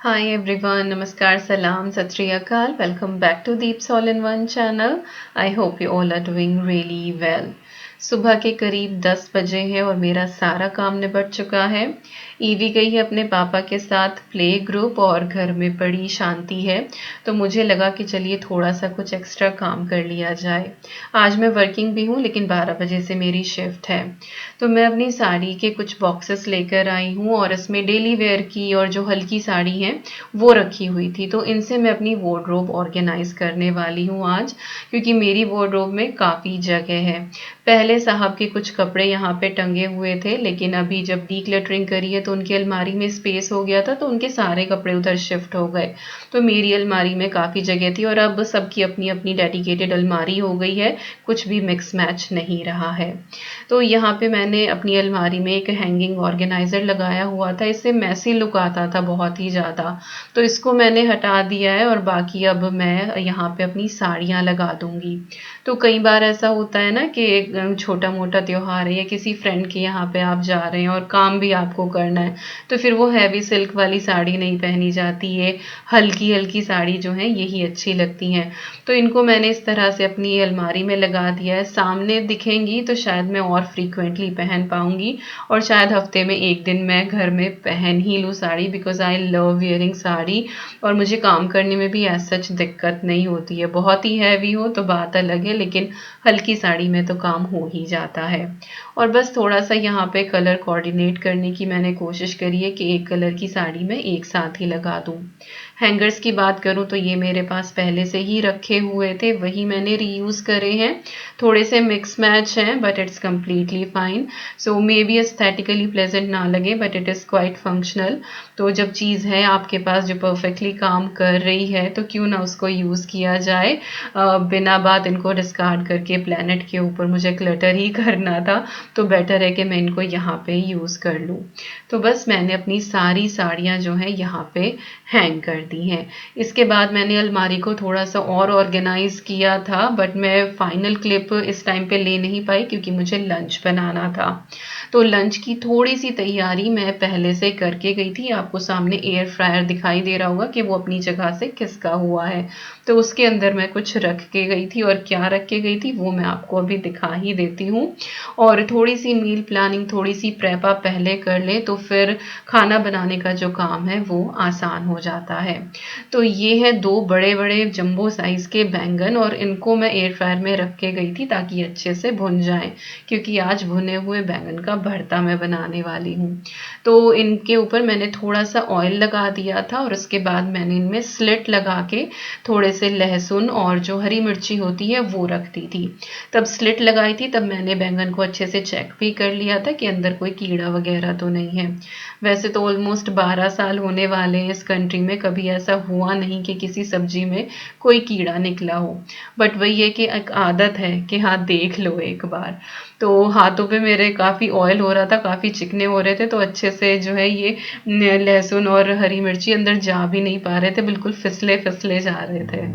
Hi everyone, Namaskar, Salam, Sat Sri Akal. Welcome back to Deep's All in One channel. I hope you all are doing really well. सुबह के करीब 10 बजे है और मेरा सारा काम निपट चुका है। ईवी गई है अपने पापा के साथ प्ले ग्रुप और घर में बड़ी शांति है, तो मुझे लगा कि चलिए थोड़ा सा कुछ एक्स्ट्रा काम कर लिया जाए। आज मैं वर्किंग भी हूँ लेकिन 12 बजे से मेरी शिफ्ट है, तो मैं अपनी साड़ी के कुछ बॉक्सेस लेकर आई हूँ और इसमें डेली वेयर की और जो हल्की साड़ी है वो रखी हुई थी, तो इनसे मैं अपनी वार्डरोब ऑर्गेनाइज करने वाली हूँ आज, क्योंकि मेरी वार्डरोब में काफ़ी जगह है। पहले साहब के कुछ कपड़े यहाँ पे टंगे हुए थे, लेकिन अभी जब डीक्लटरिंग करी है तो उनकी अलमारी में स्पेस हो गया था, तो उनके सारे कपड़े उधर शिफ्ट हो गए। तो मेरी अलमारी में काफ़ी जगह थी और अब सबकी अपनी अपनी डेडिकेटेड अलमारी हो गई है, कुछ भी मिक्स मैच नहीं रहा है। तो यहाँ पे मैंने अपनी अलमारी में एक हैंगिंग ऑर्गेनाइजर लगाया हुआ था, इससे मैसी लुक आता था बहुत ही ज़्यादा, तो इसको मैंने हटा दिया है और बाकी अब मैं यहाँ पे अपनी साड़ियाँ लगा दूंगी। तो कई बार ऐसा होता है ना कि छोटा मोटा त्योहार है या किसी फ्रेंड के यहाँ पे आप जा रहे हैं और काम भी आपको करना है, तो फिर वो हैवी सिल्क वाली साड़ी नहीं पहनी जाती है, हल्की हल्की साड़ी जो है यही अच्छी लगती हैं। तो इनको मैंने इस तरह से अपनी अलमारी में लगा दिया है, सामने दिखेंगी तो शायद मैं और फ्रीक्वेंटली पहन पाऊंगी, और शायद हफ्ते में एक दिन मैं घर में पहन ही लूँ sari, because I love wearing sari और मुझे काम करने में भी ऐसा सच दिक्कत नहीं होती है। बहुत ही हैवी हो तो बात अलग है, लेकिन हल्की साड़ी में तो काम हो ही जाता है। और बस थोड़ा सा यहाँ पे कलर कोऑर्डिनेट करने की मैंने कोशिश करी है कि एक कलर की साड़ी में एक साथ ही लगा दूँ। हैंगर्स की बात करूँ तो ये मेरे पास पहले से ही रखे हुए थे, वही मैंने रीयूज़ करे हैं। थोड़े से मिक्स मैच हैं but it's completely fine. So may be aesthetically pleasant ना लगे but it is quite functional. तो जब चीज़ है आपके पास जो परफेक्टली काम कर रही है तो क्यों ना उसको यूज़ किया जाए। बिना बात इनको डिस्कार्ड करके प्लेनेट के ऊपर मुझे क्लटर ही करना था, तो बेटर है कि मैं इनको यहाँ पे यूज़ कर लूँ। तो बस मैंने अपनी सारी साड़ियाँ जो हैं यहाँ पे हैंग कर दी हैं। इसके बाद मैंने अलमारी को थोड़ा सा और ऑर्गेनाइज किया था, बट मैं फाइनल क्लिप इस टाइम पे ले नहीं पाई क्योंकि मुझे लंच बनाना था। तो लंच की थोड़ी सी तैयारी मैं पहले से करके गई थी। आपको सामने एयर फ्रायर दिखाई दे रहा होगा कि वो अपनी जगह से खिसका हुआ है, तो उसके अंदर मैं कुछ रख के गई थी, और क्या रख के गई थी वो मैं आपको अभी दिखा ही देती हूँ। और थोड़ी सी मील प्लानिंग, थोड़ी सी प्रेप आप पहले कर ले तो फिर खाना बनाने का जो काम है वो आसान हो जाता है। तो ये है 2 बड़े बड़े जंबो साइज के बैंगन, और इनको मैं एयर फ्रायर में रख के गई थी ताकि अच्छे से भुन जाएं, क्योंकि आज भुने हुए बैंगन का भरता मैं बनाने वाली हूँ। तो इनके ऊपर मैंने थोड़ा सा ऑयल लगा दिया था और उसके बाद मैंने इनमें स्लिट लगा के थोड़े से लहसुन और जो हरी मिर्ची होती है वो रख दी थी। तब स्लिट लगाई थी तब मैंने बैंगन को अच्छे से चेक भी कर लिया था कि अंदर कोई कीड़ा वगैरह तो नहीं है। वैसे तो ऑलमोस्ट 12 साल होने वाले हैं इस कंट्री में, कभी ऐसा हुआ नहीं कि किसी सब्जी में कोई कीड़ा निकला हो, बट वही है कि एक आदत है कि हाँ देख लो एक बार। तो हाथों पे मेरे काफ़ी ऑयल हो रहा था, काफ़ी चिकने हो रहे थे, तो अच्छे से जो है ये लहसुन और हरी मिर्ची अंदर जा भी नहीं पा रहे थे, बिल्कुल फिसले फिसले जा रहे थे।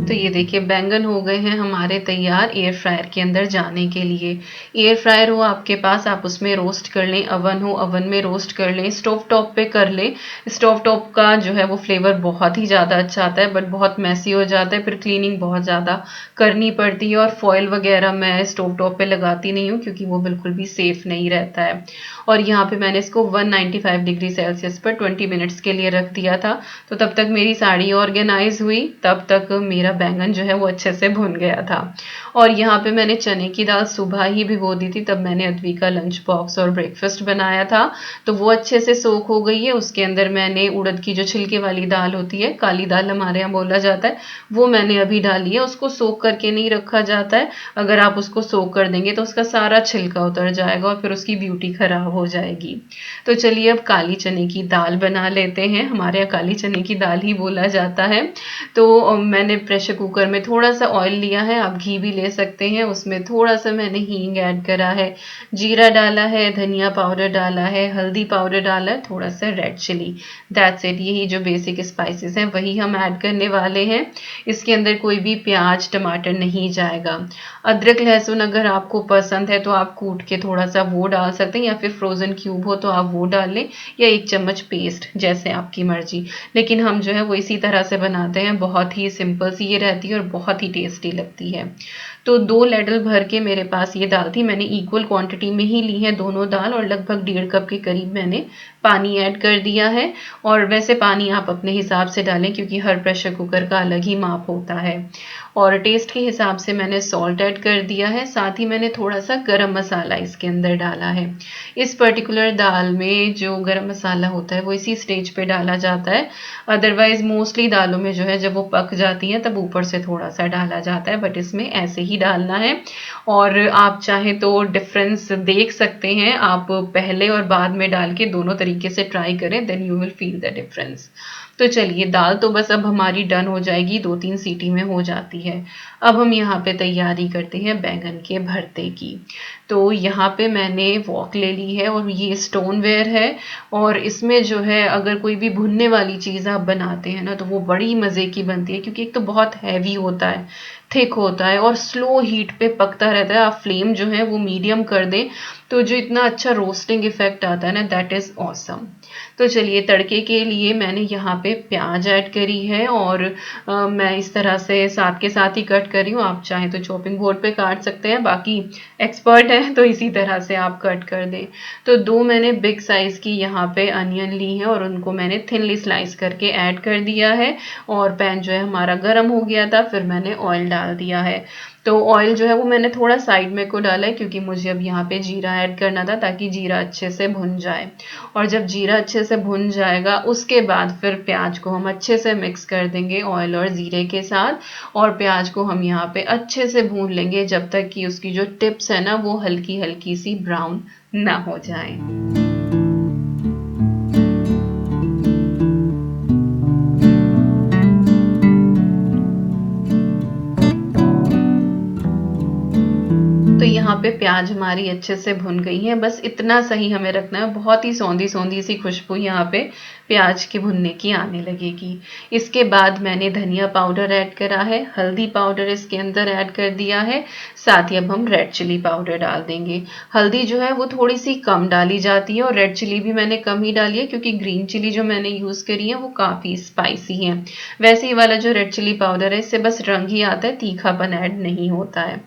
तो ये देखिए बैंगन हो गए हैं हमारे तैयार एयर फ्रायर के अंदर जाने के लिए। एयर फ्रायर हो आपके पास, आप उसमें रोस्ट कर लें, अवन हो अवन में रोस्ट कर लें, स्टोव टॉप पे कर लें। स्टोव टॉप का जो है वो फ्लेवर बहुत ही ज़्यादा अच्छा आता है, बट बहुत मैसी हो जाता है, फिर क्लीनिंग बहुत ज़्यादा करनी पड़ती है, और फॉयल वगैरह मैं स्टोव टॉप पे लगाती नहीं हूँ क्योंकि वो बिल्कुल भी सेफ नहीं रहता है। और यहाँ पे मैंने इसको 195 डिग्री सेल्सियस पर 20 मिनट्स के लिए रख दिया था। तो तब तक मेरी साड़ी ऑर्गेनाइज हुई, तब तक मेरा बैंगन जो है वो अच्छे से भुन गया था। और यहाँ पे मैंने चने की दाल सुबह ही भिगो दी थी, तब मैंने अद्वी का लंच बॉक्स और ब्रेकफास्ट बनाया था, तो वो अच्छे से सोख हो गई है। उसके अंदर मैंने उड़द की जो छिलके वाली दाल होती है, काली दाल हमारे यहाँ बोला जाता है, वो मैंने अभी डाली है। उसको सोख करके नहीं रखा जाता है, अगर आप उसको सोख कर देंगे तो उसका सारा छिलका उतर जाएगा और फिर उसकी ब्यूटी खराब हो जाएगी। तो चलिए अब काली चने की दाल बना लेते हैं, हमारे यहाँ काली चने की दाल ही बोला जाता है। तो मैंने प्रेशर कुकर में थोड़ा सा ऑयल लिया है, आप घी भी ले सकते हैं, उसमें थोड़ा सा मैंने हींग ऐड करा है, जीरा डाला है, धनिया पाउडर डाला है, हल्दी पाउडर डाला है, थोड़ा सा रेड चिली, दैट्स इट। यही जो बेसिक स्पाइसेस हैं वही हम ऐड करने वाले हैं। इसके अंदर कोई भी प्याज टमाटर नहीं जाएगा। अदरक लहसुन अगर आपको पसंद है तो आप कूट के थोड़ा सा वो डाल सकते हैं, या फिर फ्रोजन क्यूब हो तो आप वो डाल लें, या 1 चम्मच पेस्ट, जैसे आपकी मर्जी। लेकिन हम जो है वो इसी तरह से बनाते हैं, बहुत ही सिंपल सी ये रहती है और बहुत ही टेस्टी लगती है। तो 2 लैडल भर के मेरे पास ये दाल थी, मैंने इक्वल क्वांटिटी में ही ली है दोनों दाल, और लगभग 1.5 कप के करीब मैंने पानी ऐड कर दिया है। और वैसे पानी आप अपने हिसाब से डालें, क्योंकि हर प्रेशर कुकर का अलग ही माप होता है। और टेस्ट के हिसाब से मैंने सॉल्ट ऐड कर दिया है, साथ ही मैंने थोड़ा सा गरम मसाला इसके अंदर डाला है। इस पर्टिकुलर दाल में जो गरम मसाला होता है वो इसी स्टेज पे डाला जाता है, अदरवाइज मोस्टली दालों में जो है जब वो पक जाती हैं तब ऊपर से थोड़ा सा डाला जाता है, बट इसमें ऐसे ही डालना है। और आप चाहें तो डिफरेंस देख सकते हैं, आप पहले और बाद में डाल के दोनों तरीके से ट्राई करें, then you will feel the difference. तो चलिए, दाल तो बस अब हमारी डन हो जाएगी, 2-3 सीटी में हो जाती है। अब हम यहाँ पे तैयारी करते हैं बैंगन के भरते की। तो यहाँ पे मैंने वॉक ले ली है और ये स्टोनवेयर है, और इसमें जो है अगर कोई भी भुनने वाली चीज़ आप बनाते हैं ना तो वो बड़ी मज़े की बनती है, क्योंकि एक तो बहुत हैवी होता है, थिक होता है और स्लो हीट पे पकता रहता है। आप फ्लेम जो है वो मीडियम कर दें तो जो इतना अच्छा रोस्टिंग इफेक्ट आता है ना, दैट इज़ ऑसम। तो चलिए, तड़के के लिए मैंने यहाँ पे प्याज ऐड करी है, और मैं इस तरह से साथ के साथ ही कट कर रही हूँ। आप चाहें तो चॉपिंग बोर्ड पे काट सकते हैं, बाकी एक्सपर्ट है तो इसी तरह से आप कट कर दें। तो 2 मैंने बिग साइज की यहाँ पे अनियन ली है और उनको मैंने थिनली स्लाइस करके ऐड कर दिया है। और पैन जो है हमारा गर्म हो गया था, फिर मैंने ऑयल डाल दिया है। तो ऑयल जो है वो मैंने थोड़ा साइड में को डाला है, क्योंकि मुझे अब यहाँ पे जीरा ऐड करना था, ताकि जीरा अच्छे से भुन जाए। और जब जीरा अच्छे से भुन जाएगा उसके बाद फिर प्याज को हम अच्छे से मिक्स कर देंगे ऑयल और जीरे के साथ, और प्याज को हम यहाँ पे अच्छे से भून लेंगे जब तक कि उसकी जो टिप्स है ना वो हल्की हल्की सी ब्राउन ना हो जाए। तो यहाँ पे प्याज हमारी अच्छे से भुन गई है, बस इतना सही हमें रखना है, बहुत ही सौंधी सौंधी सी खुशबू यहाँ पे प्याज के भुनने की आने लगेगी। इसके बाद मैंने धनिया पाउडर ऐड करा है, हल्दी पाउडर इसके अंदर ऐड कर दिया है, साथ ही अब हम रेड चिली पाउडर डाल देंगे। हल्दी जो है वो थोड़ी सी कम डाली जाती है, और रेड चिली भी मैंने कम ही डाली है, क्योंकि ग्रीन चिली जो मैंने यूज़ करी है वो काफ़ी स्पाइसी है। वैसे ही वाला जो रेड चिली पाउडर है इससे बस रंग ही आता है, तीखापन ऐड नहीं होता है।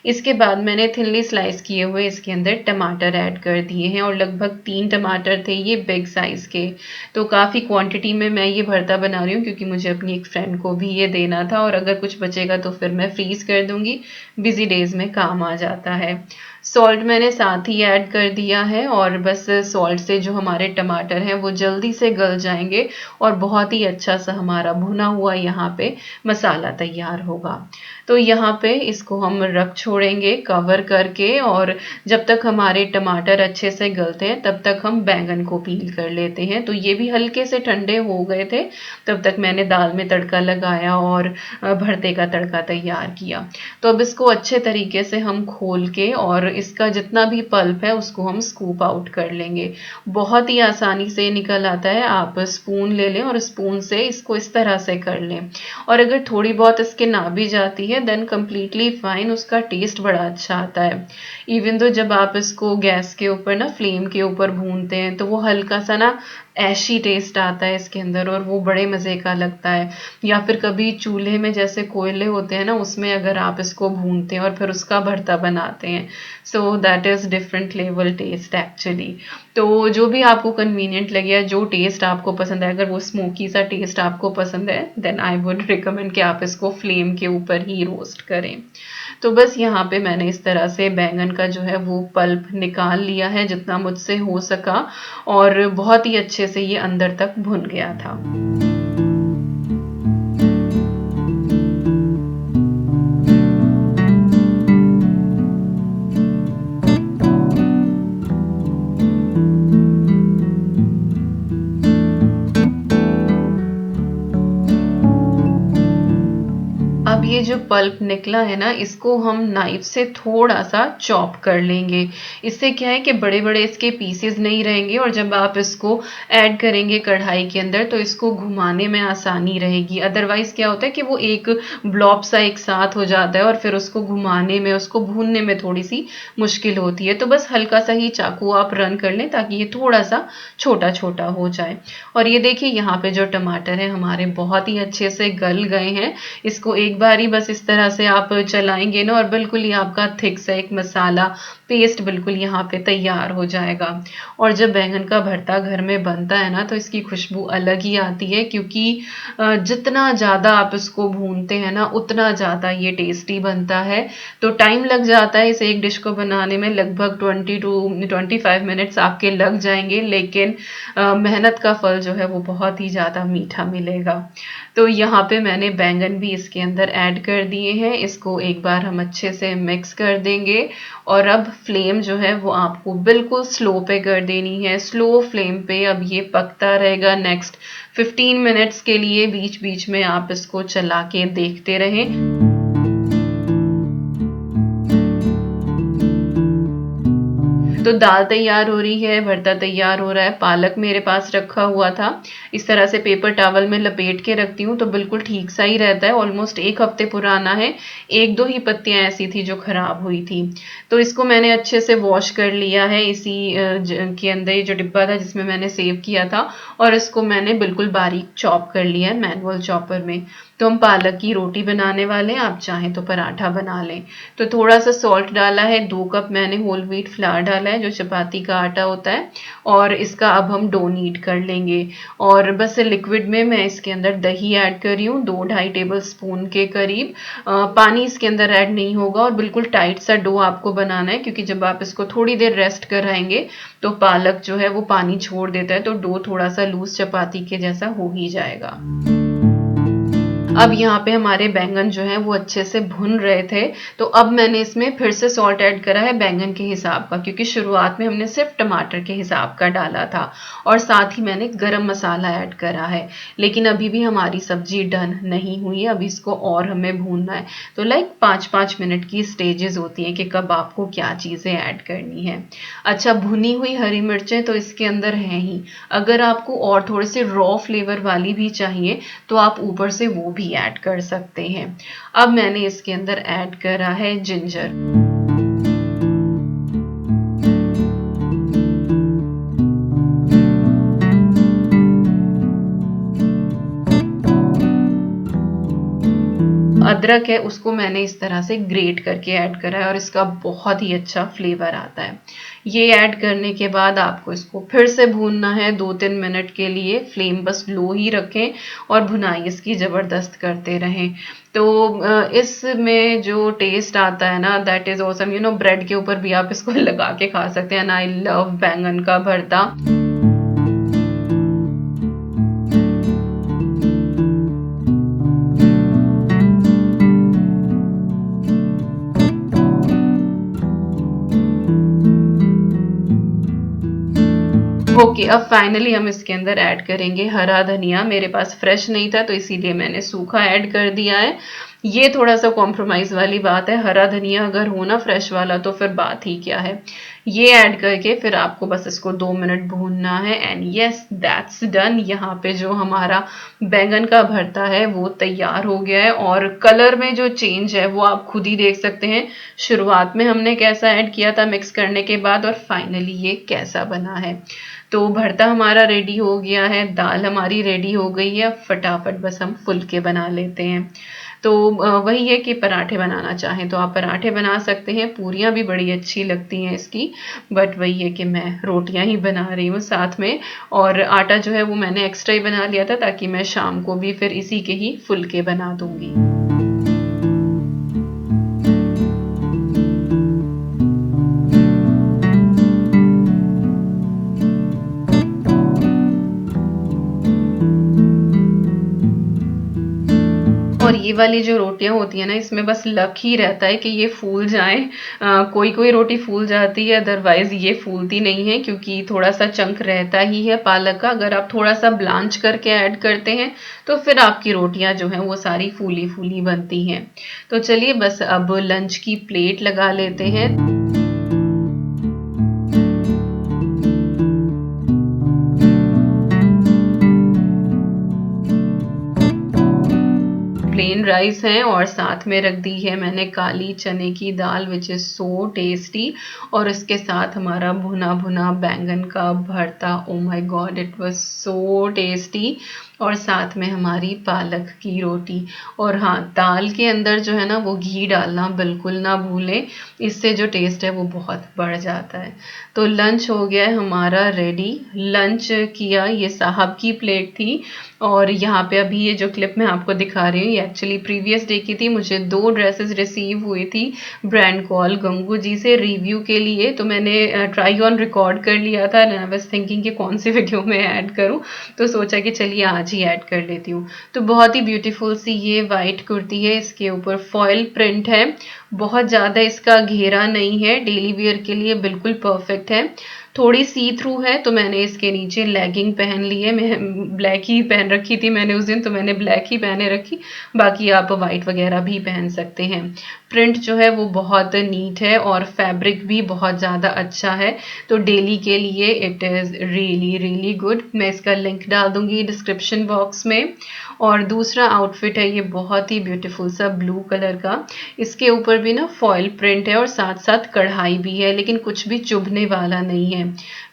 इसके बाद मैंने थिनली स्लाइस किए हुए इसके अंदर टमाटर ऐड कर दिए हैं, और लगभग 3 टमाटर थे ये बिग साइज के। तो काफ़ी क्वांटिटी में मैं ये भरता बना रही हूँ, क्योंकि मुझे अपनी एक फ्रेंड को भी ये देना था, और अगर कुछ बचेगा तो फिर मैं फ्रीज कर दूंगी, बिजी डेज में काम आ जाता है। सॉल्ट मैंने साथ ही ऐड कर दिया है, और बस सॉल्ट से जो हमारे टमाटर हैं वो जल्दी से गल जाएंगे, और बहुत ही अच्छा सा हमारा भुना हुआ यहाँ पे मसाला तैयार होगा। तो यहाँ पे इसको हम रख छोड़ेंगे कवर करके, और जब तक हमारे टमाटर अच्छे से गलते हैं तब तक हम बैंगन को पील कर लेते हैं। तो ये भी हल्के से ठंडे हो गए थे, तब तक मैंने दाल में तड़का लगाया और भरते का तड़का तैयार किया। तो अब इसको अच्छे तरीके से हम खोल के, और इसका जितना भी पल्प है उसको हम स्कूप आउट कर लेंगे। बहुत ही आसानी से निकल आता है, आप स्पून ले लें और स्पून से इसको इस तरह से कर लें। और अगर थोड़ी बहुत इसके ना भी जाती है देन कम्प्लीटली फाइन, उसका टेस्ट बड़ा अच्छा आता है। इवन तो जब आप इसको गैस के ऊपर ना फ्लेम के ऊपर भूनते हैं तो वो हल्का सा ना ऐशी टेस्ट आता है इसके अंदर, और वो बड़े मज़े का लगता है। या फिर कभी चूल्हे में जैसे कोयले होते हैं ना, उसमें अगर आप इसको भूनते हैं और फिर उसका भरता बनाते हैं, so that is different level taste actually. तो जो भी आपको कन्वीनियंट लगे या जो टेस्ट आपको पसंद है, अगर वो स्मोकी सा टेस्ट आपको पसंद है देन आई वुड रिकमेंड कि आप इसको फ्लेम के ऊपर ही रोस्ट करें। तो बस यहाँ पे मैंने इस तरह से बैंगन का जो है वो पल्प निकाल लिया है जितना मुझसे हो सका, और बहुत ही अच्छे से ये अंदर तक भुन गया था। अब ये पल्प निकला है ना, इसको हम नाइफ से थोड़ा सा चॉप कर लेंगे। इससे क्या है कि बड़े बड़े इसके पीसेस नहीं रहेंगे, और जब आप इसको ऐड करेंगे कढ़ाई के अंदर तो इसको घुमाने में आसानी रहेगी। अदरवाइज क्या होता है कि वो एक ब्लॉब सा एक साथ हो जाता है और फिर उसको घुमाने में, उसको भूनने में थोड़ी सी मुश्किल होती है। तो बस हल्का सा ही चाकू आप रन कर लें ताकि ये थोड़ा सा छोटा छोटा हो जाए। और ये देखिए यहाँ पे जो टमाटर है हमारे बहुत ही अच्छे से गल गए हैं। इसको एक बार ही बस इस तरह से आप चलाएंगे ना और बिल्कुल ही आपका थिक सा एक मसाला पेस्ट बिल्कुल यहाँ पे तैयार हो जाएगा। और जब बैंगन का भरता घर में बनता है ना तो इसकी खुशबू अलग ही आती है, क्योंकि जितना ज़्यादा आप इसको भूनते हैं ना उतना ज़्यादा ये टेस्टी बनता है। तो टाइम लग जाता है इस एक डिश को बनाने में, लगभग 20 to 25 मिनट्स आपके लग जाएंगे, लेकिन मेहनत का फल जो है वो बहुत ही ज़्यादा मीठा मिलेगा। तो यहाँ पे मैंने बैंगन भी इसके अंदर ऐड कर दिए हैं। इसको एक बार हम अच्छे से मिक्स कर देंगे, और अब फ्लेम जो है वो आपको बिल्कुल स्लो पे कर देनी है। स्लो फ्लेम पे अब ये पकता रहेगा नेक्स्ट 15 मिनट्स के लिए। बीच बीच में आप इसको चला के देखते रहें। तो दाल तैयार हो रही है, भरता तैयार हो रहा है। पालक मेरे पास रखा हुआ था, इस तरह से पेपर टॉवल में लपेट के रखती हूँ तो बिल्कुल ठीक सा ही रहता है। ऑलमोस्ट 1 हफ्ते पुराना है, 1-2 ही पत्तियां ऐसी थी जो खराब हुई थी। तो इसको मैंने अच्छे से वॉश कर लिया है इसी के अंदर, ये जो डिब्बा था जिसमें मैंने सेव किया था, और इसको मैंने बिल्कुल बारीक चॉप कर लिया है मैनुअल चॉपर में। तो हम पालक की रोटी बनाने वाले हैं, आप चाहें तो पराठा बना लें। तो थोड़ा सा सॉल्ट डाला है, 2 कप मैंने होल व्हीट फ्लावर डाला है जो चपाती का आटा होता है, और इसका अब हम डो नीड कर लेंगे। और बस लिक्विड में मैं इसके अंदर दही ऐड कर रही हूँ, 2-2.5 टेबल स्पून के करीब। पानी इसके अंदर ऐड नहीं होगा, और बिल्कुल टाइट सा डो आपको बनाना है, क्योंकि जब आप इसको थोड़ी देर रेस्ट कराएंगे तो पालक जो है वो पानी छोड़ देता है, तो डो थोड़ा सा लूज चपाती के जैसा हो ही जाएगा। अब यहाँ पे हमारे बैंगन जो हैं वो अच्छे से भुन रहे थे, तो अब मैंने इसमें फिर से सॉल्ट ऐड करा है बैंगन के हिसाब का, क्योंकि शुरुआत में हमने सिर्फ टमाटर के हिसाब का डाला था, और साथ ही मैंने गरम मसाला ऐड करा है। लेकिन अभी भी हमारी सब्जी डन नहीं हुई है, अभी इसको और हमें भूनना है। तो लाइक 5-5 मिनट की स्टेजेस होती हैं कि कब आपको क्या चीज़ें ऐड करनी है। अच्छा, भुनी हुई हरी मिर्चें तो इसके अंदर हैं ही, अगर आपको और थोड़े से रॉ फ्लेवर वाली भी चाहिए तो आप ऊपर से वो भी ऐड कर सकते हैं। अब मैंने इसके अंदर ऐड करा है जिंजर। अदरक है उसको मैंने इस तरह से ग्रेट करके ऐड करा है, और इसका बहुत ही अच्छा फ्लेवर आता है। ये ऐड करने के बाद आपको इसको फिर से भूनना है 2-3 मिनट के लिए। फ्लेम बस लो ही रखें और भुनाई इसकी ज़बरदस्त करते रहें। तो इसमें जो टेस्ट आता है ना, दैट इज़ ऑसम। ब्रेड के ऊपर भी आप इसको लगा के खा सकते हैं। एंड आई लव बैंगन का भरता। ओके, अब फाइनली हम इसके अंदर ऐड करेंगे हरा धनिया। मेरे पास फ्रेश नहीं था तो इसीलिए मैंने सूखा ऐड कर दिया है। ये थोड़ा सा कॉम्प्रोमाइज़ वाली बात है, हरा धनिया अगर हो ना फ्रेश वाला तो फिर बात ही क्या है। ये ऐड करके फिर आपको बस इसको 2 मिनट भूनना है, एंड यस दैट्स डन। यहाँ पे जो हमारा बैंगन का भरता है वो तैयार हो गया है, और कलर में जो चेंज है वो आप खुद ही देख सकते हैं। शुरुआत में हमने कैसा ऐड किया था मिक्स करने के बाद, और फाइनली ये कैसा बना है। तो भरता हमारा रेडी हो गया है, दाल हमारी रेडी हो गई है। फटाफट बस हम फुलके बना लेते हैं। तो वही है कि पराठे बनाना चाहें तो आप पराठे बना सकते हैं, पूरियां भी बड़ी अच्छी लगती हैं इसकी, बट वही है कि मैं रोटियां ही बना रही हूँ साथ में। और आटा जो है वो मैंने एक्स्ट्रा ही बना लिया था ताकि मैं शाम को भी फिर इसी के ही फुलके बना दूंगी। और ये वाली जो रोटियां होती है ना, इसमें बस लक ही रहता है कि ये फूल जाएं। कोई कोई रोटी फूल जाती है, अदरवाइज ये फूलती नहीं है, क्योंकि थोड़ा सा चंक रहता ही है पालक का। अगर आप थोड़ा सा ब्लांच करके ऐड करते हैं तो फिर आपकी रोटियां जो हैं वो सारी फूली फूली बनती हैं। तो चलिए बस अब लंच की प्लेट लगा लेते हैं। प्लेन राइस है और साथ में रख दी है मैंने काली चने की दाल, विच इज सो टेस्टी। और इसके साथ हमारा भुना भुना बैंगन का भरता, oh my God it was so tasty. और साथ में हमारी पालक की रोटी। और हाँ, दाल के अंदर जो है ना वो घी डालना बिल्कुल ना भूलें, इससे जो टेस्ट है वो बहुत बढ़ जाता है। तो लंच हो गया है हमारा रेडी। लंच किया, ये साहब की प्लेट थी। और यहाँ पे अभी ये जो क्लिप मैं आपको दिखा रही हूँ, ये एक्चुअली प्रीवियस डे की थी। मुझे 2 ड्रेसेस रिसीव हुई थी ब्रांड कॉल गंगू जी से रिव्यू के लिए, तो मैंने ट्राई ऑन रिकॉर्ड कर लिया था। आई वाज थिंकिंग कि कौन सी वीडियो में ऐड करूँ, तो सोचा कि चलिए आज ही ऐड कर लेती हूँ। तो बहुत ही ब्यूटीफुल सी ये वाइट कुर्ती है, इसके ऊपर फॉयल प्रिंट है, बहुत ज़्यादा इसका घेरा नहीं है, डेली वियर के लिए बिल्कुल परफेक्ट है। थोड़ी सी थ्रू है, तो मैंने इसके नीचे लेगिंग पहन ली है। मैं ब्लैक ही पहन रखी थी मैंने उस दिन, तो मैंने ब्लैक ही पहने रखी। बाकी आप वाइट वगैरह भी पहन सकते हैं। प्रिंट जो है वो बहुत नीट है और फैब्रिक भी बहुत ज़्यादा अच्छा है, तो डेली के लिए it is really really good. मैं इसका लिंक डाल दूंगी डिस्क्रिप्शन बॉक्स में। और दूसरा आउटफिट है ये बहुत ही ब्यूटीफुल सा ब्लू कलर का, इसके ऊपर भी ना फॉयल प्रिंट है और साथ साथ कढ़ाई भी है, लेकिन कुछ भी चुभने वाला नहीं है।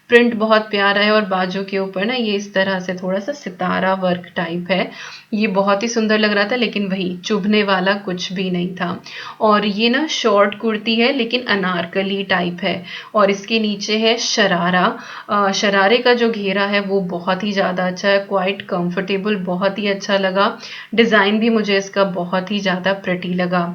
प्रिंट बहुत प्यारा है और बाजू के ऊपर ना ये इस तरह से थोड़ा सा सितारा वर्क टाइप है। ये बहुत ही सुंदर लग रहा था, लेकिन वही चुभने वाला कुछ भी नहीं था। और ये ना शॉर्ट कुर्ती है लेकिन अनारकली टाइप है, और इसके नीचे है शरारा। शरारे का जो घेरा है वो बहुत ही ज़्यादा अच्छा है, क्वाइट कंफर्टेबल, बहुत ही अच्छा लगा। डिज़ाइन भी मुझे इसका बहुत ही ज़्यादा प्रिटी लगा।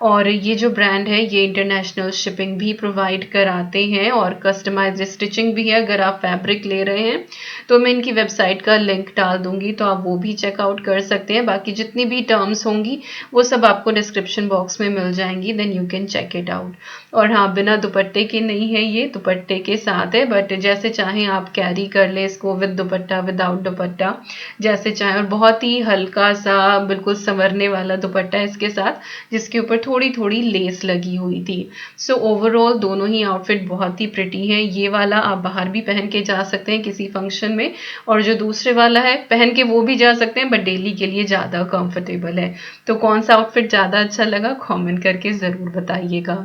और ये जो ब्रांड है ये इंटरनेशनल शिपिंग भी प्रोवाइड कराते हैं और कस्टमाइज स्टिचिंग भी है। अगर आप फैब्रिक ले रहे हैं तो मैं इनकी वेबसाइट का लिंक डाल दूंगी, तो आप वो भी चेकआउट कर सकते हैं। बाकी जितनी भी टर्म्स होंगी वो सब आपको डिस्क्रिप्शन बॉक्स में मिल जाएंगी, then you can check it out. और हाँ, बिना दुपट्टे के नहीं है, ये दुपट्टे के साथ है, बट जैसे चाहें आप कैरी कर ले इसको, विद दुपट्टा विदाउट दुपट्टा, जैसे चाहें। और बहुत ही हल्का सा बिल्कुल संवरने वाला दुपट्टा है इसके साथ, जिसके ऊपर थोड़ी थोड़ी लेस लगी हुई थी। सो ओवरऑल दोनों ही आउटफिट बहुत ही प्रिटी है। ये वाला आप बाहर भी पहन के जा सकते हैं किसी फंक्शन में, और जो दूसरे वाला है पहन के वो भी जा सकते हैं, बट डेली के लिए ज़्यादा कंफर्टेबल है। तो कौन सा आउटफिट ज़्यादा अच्छा लगा कमेंट करके ज़रूर बताइएगा।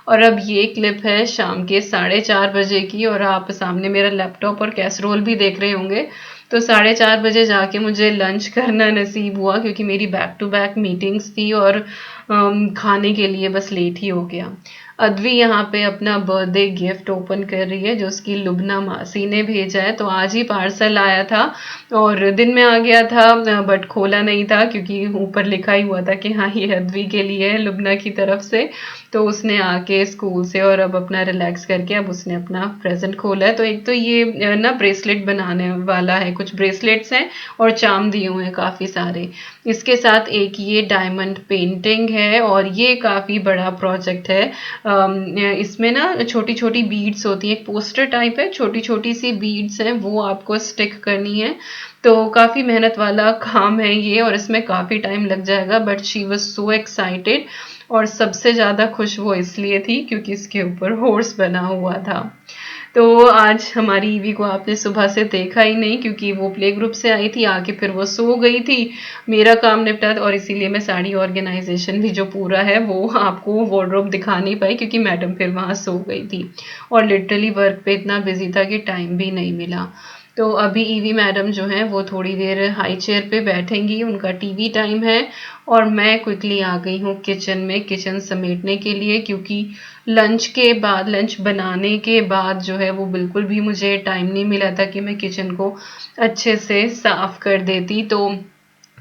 और अब ये क्लिप है शाम के 4:30 बजे की, और आप सामने मेरा लैपटॉप और कैसरोल भी देख रहे होंगे। तो 4:30 बजे जाके मुझे लंच करना नसीब हुआ, क्योंकि मेरी बैक टू बैक मीटिंग्स थी और खाने के लिए बस लेट ही हो गया। अद्वी यहाँ पे अपना बर्थडे गिफ्ट ओपन कर रही है, जो उसकी लुबना मासी ने भेजा है। तो आज ही पार्सल आया था और दिन में आ गया था, बट खोला नहीं था क्योंकि ऊपर लिखा ही हुआ था कि हाँ ये अद्वी के लिए है, लुबना की तरफ से। तो उसने आके स्कूल से और अब अपना रिलैक्स करके अब उसने अपना प्रेजेंट खोला है। तो एक तो ये ना ब्रेसलेट बनाने वाला है, कुछ ब्रेसलेट्स हैं और चाम दिए हुए हैं काफ़ी सारे। इसके साथ एक ये डायमंड पेंटिंग है, और ये काफ़ी बड़ा प्रोजेक्ट है। इसमें ना छोटी छोटी बीड्स होती हैं, एक पोस्टर टाइप है, छोटी छोटी सी बीड्स हैं, वो आपको स्टिक करनी है। तो काफ़ी मेहनत वाला काम है ये, और इसमें काफ़ी टाइम लग जाएगा, but she was so excited. और सबसे ज़्यादा खुश वो इसलिए थी क्योंकि इसके ऊपर हॉर्स बना हुआ था। तो आज हमारी ईवी को आपने सुबह से देखा ही नहीं, क्योंकि वो प्ले ग्रुप से आई थी, आके फिर वो सो गई थी। मेरा काम निपटा और इसीलिए मैं साड़ी ऑर्गेनाइजेशन भी जो पूरा है वो आपको वार्डरोब दिखा नहीं पाई, क्योंकि मैडम फिर वहाँ सो गई थी। और लिटरली वर्क पे इतना बिजी था कि टाइम भी नहीं मिला। तो अभी ईवी मैडम जो है वो थोड़ी देर हाई चेयर पे बैठेंगी, उनका टीवी टाइम है। और मैं क्विकली आ गई हूँ किचन में, किचन समेटने के लिए, क्योंकि लंच के बाद, लंच बनाने के बाद जो है वो बिल्कुल भी मुझे टाइम नहीं मिला था कि मैं किचन को अच्छे से साफ कर देती। तो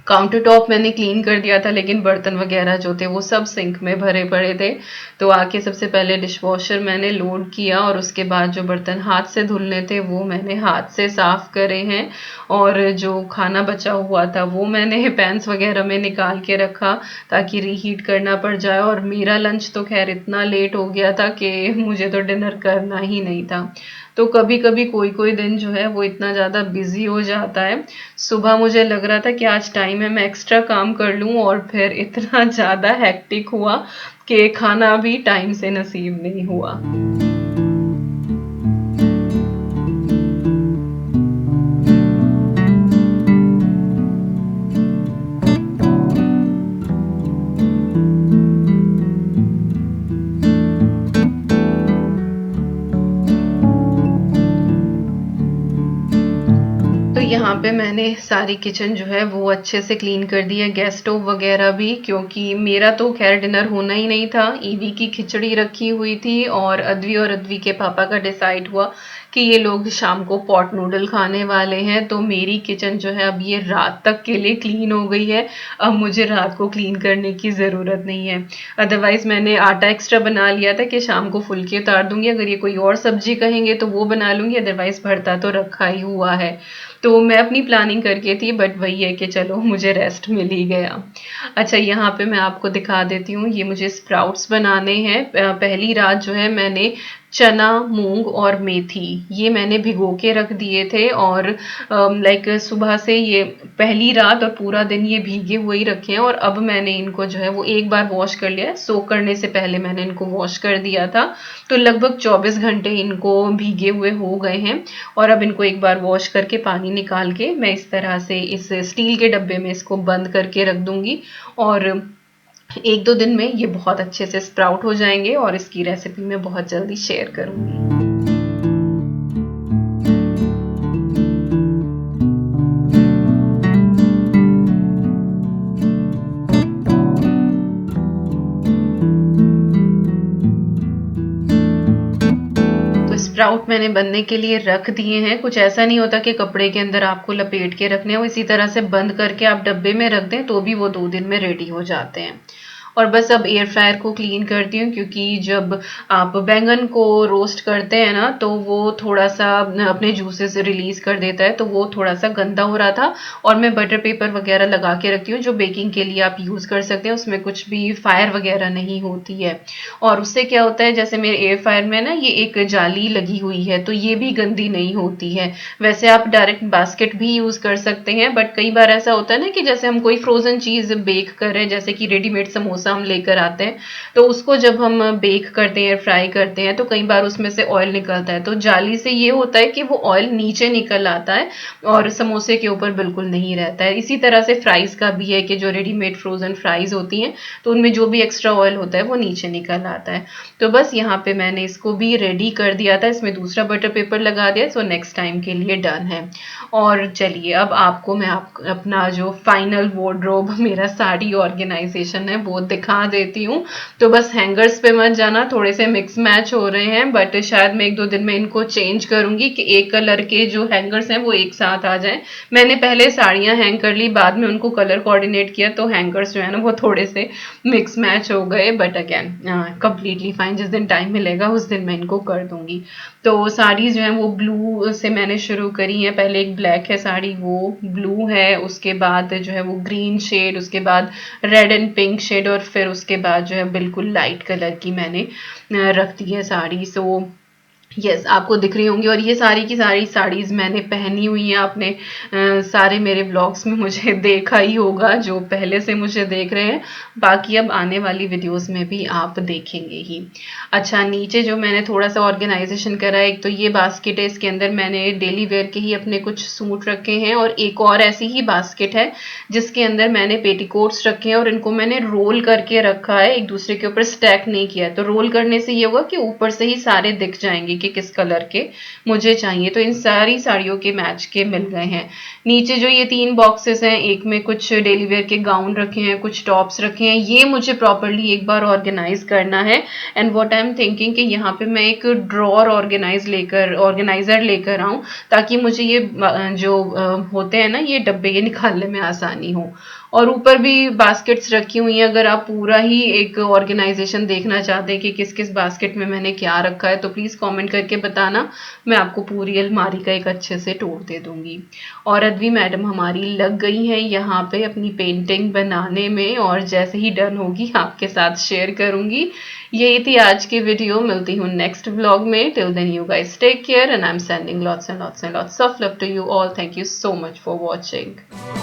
काउंटर टॉप मैंने क्लीन कर दिया था, लेकिन बर्तन वगैरह जो थे वो सब सिंक में भरे पड़े थे। तो आके सबसे पहले डिशवॉशर मैंने लोड किया और उसके बाद जो बर्तन हाथ से धुलने थे वो मैंने हाथ से साफ करे हैं। और जो खाना बचा हुआ था वो मैंने पैंस वगैरह में निकाल के रखा ताकि रीहीट करना पड़ जाए। और मेरा लंच तो खैर इतना लेट हो गया था कि मुझे तो डिनर करना ही नहीं था। तो कभी कभी कोई कोई दिन जो है वो इतना ज़्यादा बिजी हो जाता है। सुबह मुझे लग रहा था कि आज टाइम है मैं एक्स्ट्रा काम कर लूँ, और फिर इतना ज़्यादा हेक्टिक हुआ कि खाना भी टाइम से नसीब नहीं हुआ। तो यहाँ पे मैंने सारी किचन जो है वो अच्छे से क्लीन कर दी है, गैस स्टोव वगैरह भी, क्योंकि मेरा तो खैर डिनर होना ही नहीं था। ईवी की खिचड़ी रखी हुई थी और अद्वी के पापा का डिसाइड हुआ कि ये लोग शाम को पॉट नूडल खाने वाले हैं। तो मेरी किचन जो है अब ये रात तक के लिए क्लीन हो गई है। अब मुझे रात को क्लीन करने की ज़रूरत नहीं है। अदरवाइज मैंने आटा एक्स्ट्रा बना लिया था कि शाम को फुल्के उतार दूंगी, अगर ये कोई और सब्जी कहेंगे तो वो बना लूंगी, अदरवाइज भरता तो रखा ही हुआ है। तो मैं अपनी प्लानिंग करके थी, बट वही है कि चलो मुझे रेस्ट मिल ही गया। अच्छा, यहाँ पे मैं आपको दिखा देती हूँ, ये मुझे स्प्राउट्स बनाने हैं। पहली रात जो है मैंने चना, मूंग और मेथी ये मैंने भिगो के रख दिए थे। और लाइक सुबह से ये पहली रात और पूरा दिन ये भीगे हुए ही रखे हैं। और अब मैंने इनको जो है वो एक बार वॉश कर लिया है, सोक करने से पहले मैंने इनको वॉश कर दिया था। तो लगभग 24 घंटे इनको भीगे हुए हो गए हैं। और अब इनको एक बार वॉश करके पानी निकाल के मैं इस तरह से इस स्टील के डब्बे में इसको बंद करके रख दूंगी। और एक दो दिन में ये बहुत अच्छे से स्प्राउट हो जाएंगे और इसकी रेसिपी मैं बहुत जल्दी शेयर करूंगी। तो स्प्राउट मैंने बनने के लिए रख दिए हैं। कुछ ऐसा नहीं होता कि कपड़े के अंदर आपको लपेट के रखने हो, इसी तरह से बंद करके आप डब्बे में रख दें तो भी वो 2 दिन में रेडी हो जाते हैं। और बस अब एयर फ्रायर को क्लीन करती हूँ, क्योंकि जब आप बैंगन को रोस्ट करते हैं ना तो वो थोड़ा सा अपने जूसेस रिलीज कर देता है, तो वो थोड़ा सा गंदा हो रहा था। और मैं बटर पेपर वगैरह लगा के रखती हूँ जो बेकिंग के लिए आप यूज कर सकते हैं, उसमें कुछ भी फायर वगैरह नहीं होती है। और उससे क्या होता है, जैसे मेरे एयर फ्रायर में ना ये एक जाली लगी हुई है तो ये भी गंदी नहीं होती है। वैसे आप डायरेक्ट बास्केट भी यूज कर सकते हैं, बट कई बार ऐसा होता है ना कि जैसे हम कोई फ्रोजन चीज बेक कर रहे हैं, जैसे कि रेडीमेड समोसा हम लेकर आते हैं, तो उसको जब हम बेक करते हैं, फ्राई करते हैं, तो कई बार उसमें से ऑयल निकलता है। तो जाली से ये होता है कि वो ऑयल नीचे निकल आता है और समोसे के ऊपर बिल्कुल नहीं रहता है। इसी तरह से फ्राइज का भी है कि जो रेडीमेड फ्रोजन फ्राइज होती हैं तो उनमें जो भी एक्स्ट्रा ऑयल होता है वो नीचे निकल आता है। तो बस यहाँ पे मैंने इसको भी रेडी कर दिया था, इसमें दूसरा बटर पेपर लगा दिया, सो नेक्स्ट टाइम के लिए डन है। और चलिए अब आपको मैं अपना जो फाइनल वार्डरोब मेरा साड़ी ऑर्गेनाइजेशन है वो दिखा देती हूँ। तो बस हैंगर्स पे मत जाना, थोड़े से मिक्स मैच हो रहे हैं, बट शायद मैं एक दो दिन में इनको चेंज करूंगी कि एक कलर के जो हैंगर्स हैं वो एक साथ आ जाएं। मैंने पहले साड़ियां हैंग कर ली, बाद में उनको कलर कोऑर्डिनेट किया, तो हैंगर्स जो है ना वो थोड़े से मिक्स मैच हो गए, बट अगेन कंप्लीटली फाइन। जिस दिन टाइम मिलेगा उस दिन मैं इनको कर दूंगी। तो साड़ी जो है वो ब्लू से मैंने शुरू करी है। पहले एक ब्लैक है साड़ी, वो ब्लू है, उसके बाद जो है वो ग्रीन शेड, उसके बाद रेड एंड पिंक शेड, और फिर उसके बाद जो है बिल्कुल लाइट कलर की मैंने रख दी है साड़ी। सो यस, आपको दिख रही होंगी। और ये सारी की सारी साड़ीज मैंने पहनी हुई हैं। आपने सारे मेरे व्लॉग्स में मुझे देखा ही होगा जो पहले से मुझे देख रहे हैं, बाकी अब आने वाली वीडियोस में भी आप देखेंगे ही। अच्छा, नीचे जो मैंने थोड़ा सा ऑर्गेनाइजेशन करा है, एक तो ये बास्केट है, इसके अंदर मैंने डेली वेयर के ही अपने कुछ सूट रखे हैं, और एक और ऐसी ही बास्केट है जिसके अंदर मैंने पेटीकोट्स रखे हैं, और इनको मैंने रोल करके रखा है, एक दूसरे के ऊपर स्टैक नहीं किया है। तो रोल करने से ये होगा कि ऊपर से ही सारे दिख जाएंगे कि किस कलर के मुझे चाहिए। तो इन सारी साड़ियों के मैच के मिल गए हैं। नीचे जो ये 3 बॉक्सेस हैं, एक में कुछ डेली वेयर के गाउन रखे हैं, कुछ टॉप्स रखे हैं, ये मुझे प्रॉपर्ली एक बार ऑर्गेनाइज करना है। And what I am thinking कि यहाँ पे मैं एक ड्रॉर ऑर्गेनाइजर लेकर आऊं, ताकि मुझे ये जो होते हैं ना ये डब्बे, ये निकालने में आसानी हो। और ऊपर भी बास्केट्स रखी हुई हैं। अगर आप पूरा ही एक ऑर्गेनाइजेशन देखना चाहते हैं कि किस किस बास्केट में मैंने क्या रखा है तो प्लीज़ कमेंट करके बताना, मैं आपको पूरी अलमारी का एक अच्छे से टूर दे दूंगी। और अद्वी मैडम हमारी लग गई हैं यहाँ पे अपनी पेंटिंग बनाने में, और जैसे ही डन होगी आपके साथ शेयर करूंगी। यही थी आज की वीडियो, मिलती हूँ नेक्स्ट व्लॉग में। Till then you guys take care and I am sending lots and lots and lots of love to you all. Thank you so much for watching.